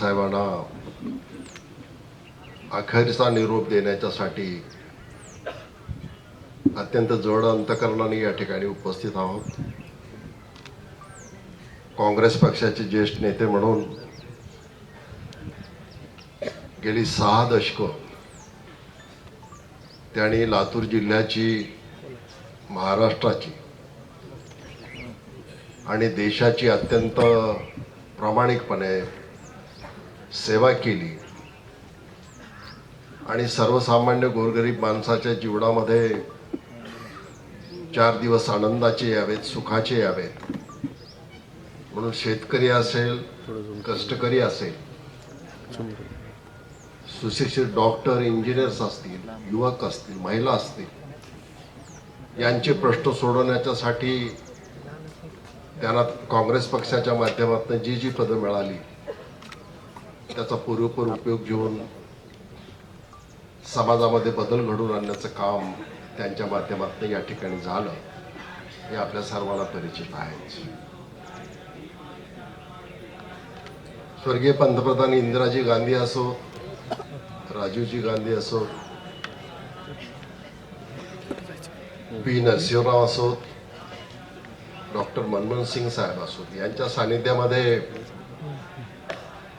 साहेबांना अखेरचा निरोप देण्याच्यासाठी अत्यंत जड अंतकरणाने या ठिकाणी उपस्थित आहोत. काँग्रेस पक्षाचे ज्येष्ठ नेते म्हणून गेली 6 दशकं त्यांनी लातूर जिल्ह्याची, महाराष्ट्राची आणि देशाची अत्यंत प्रामाणिकपणे सेवा केली आणि सर्वसामान्य गोरगरीब माणसाच्या जीवनामध्ये 4 दिवस आनंदाचे यावेत, सुखाचे यावेत म्हणून शेतकरी असेल, कष्टकरी असेल, सुशिक्षित डॉक्टर, इंजिनियर्स असतील, युवक असतील, महिला असतील, यांचे प्रश्न सोडवण्याच्यासाठी त्यांना काँग्रेस पक्षाच्या माध्यमातून जी पदं मिळाली त्याचा पुरेपूर उपयोग घेऊन समाजामध्ये बदल घडवून आणण्याचं काम त्यांच्या माध्यमातून या ठिकाणी झालं हे आपल्या सर्वांना परिचित आहे. स्वर्गीय पंतप्रधान इंदिराजी गांधी असो, राजीवजी गांधी असो, पी नरसिंहराव असो, डॉक्टर मनमोहन सिंग साहेब असो, यांच्या सानिध्यामध्ये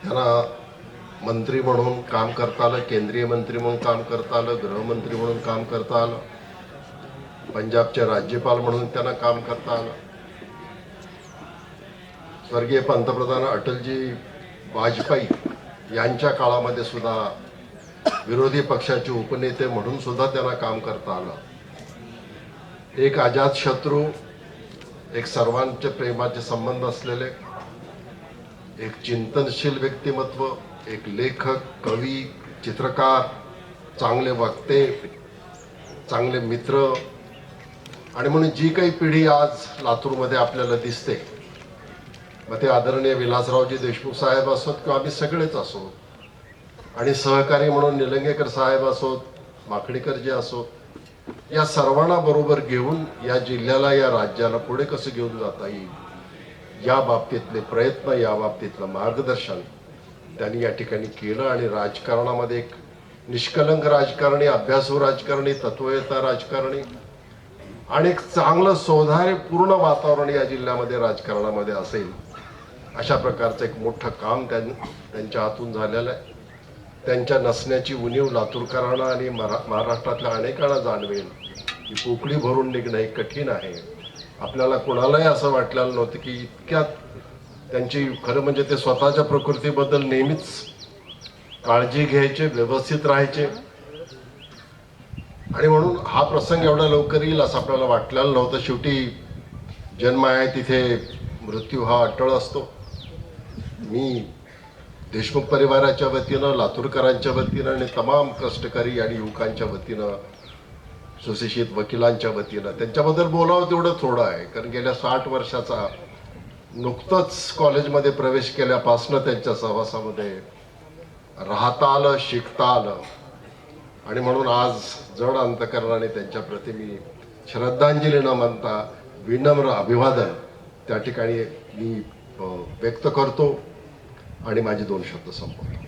त्यांना मंत्री म्हणून काम करता आलं, केंद्रीय मंत्री म्हणून काम करता आलं, गृहमंत्री म्हणून काम करता आलं, पंजाबचे राज्यपाल म्हणून त्यांना काम करता आलं. स्वर्गीय पंतप्रधान अटलजी वाजपेयी यांच्या काळामध्ये सुद्धा विरोधी पक्षाचे उपनेते म्हणून सुद्धा त्यांना काम करता आलं. एक अजातशत्रू, एक सर्वांचे प्रेमाचे संबंध असलेले, एक चिंतनशील व्यक्तिमत्व, एक लेखक, कवी, चित्रकार, चांगले वक्ते, चांगले मित्र, आणि म्हणून जी काही पिढी आज लातूरमध्ये आपल्याला दिसते, मग ते आदरणीय विलासरावजी देशमुख साहेब असोत किंवा आम्ही सगळेच असो, आणि सहकारी म्हणून निलंगेकर साहेब असोत, माकडीकरजी असोत, या सर्वांना बरोबर घेऊन या जिल्ह्याला, या राज्याला पुढे कसं घेऊन जाता येईल या बाबतीतले प्रयत्न, या बाबतीतलं मार्गदर्शन त्यांनी या ठिकाणी केलं. आणि राजकारणामध्ये एक निष्कलंक राजकारणी, अभ्यासू राजकारणी, तत्ववेत्ता राजकारणी आणि एक चांगलं सौहार्दपूर्ण वातावरण या जिल्ह्यामध्ये राजकारणामध्ये असेल अशा प्रकारचं एक मोठं काम त्यांच्या हातून झालेलं आहे. त्यांच्या नसण्याची उणीव लातूरकरांना आणि महाराष्ट्रातल्या अनेकांना जाणवेल की पोकळी भरून निघणं हे कठीण आहे. आपल्याला कोणालाही असं वाटलेलं नव्हतं की इतक्यात त्यांची, खरं म्हणजे ते स्वतःच्या प्रकृतीबद्दल नेहमीच काळजी घ्यायचे, व्यवस्थित राहायचे, आणि म्हणून हा प्रसंग एवढा लवकर येईल असं आपल्याला वाटलेलं नव्हतं. शेवटी जन्म आहे तिथे मृत्यू हा अटळ असतो. मी देशमुख परिवाराच्या वतीनं, लातूरकरांच्या वतीनं आणि तमाम कष्टकरी आणि युवकांच्या वतीनं, सुशिक्षित वकिलांच्या वतीनं त्यांच्याबद्दल बोलावं तेवढं थोडं आहे, कारण गेल्या 60 वर्षाचा नुकतंच कॉलेजमध्ये प्रवेश केल्यापासनं त्यांच्या सहवासामध्ये राहता आलं, शिकता आलं, आणि म्हणून आज जड अंतकरणाने त्यांच्याप्रती मी श्रद्धांजली न मानता विनम्र अभिवादन त्या ठिकाणी मी व्यक्त करतो आणि माझे 2 शब्द संपवतो.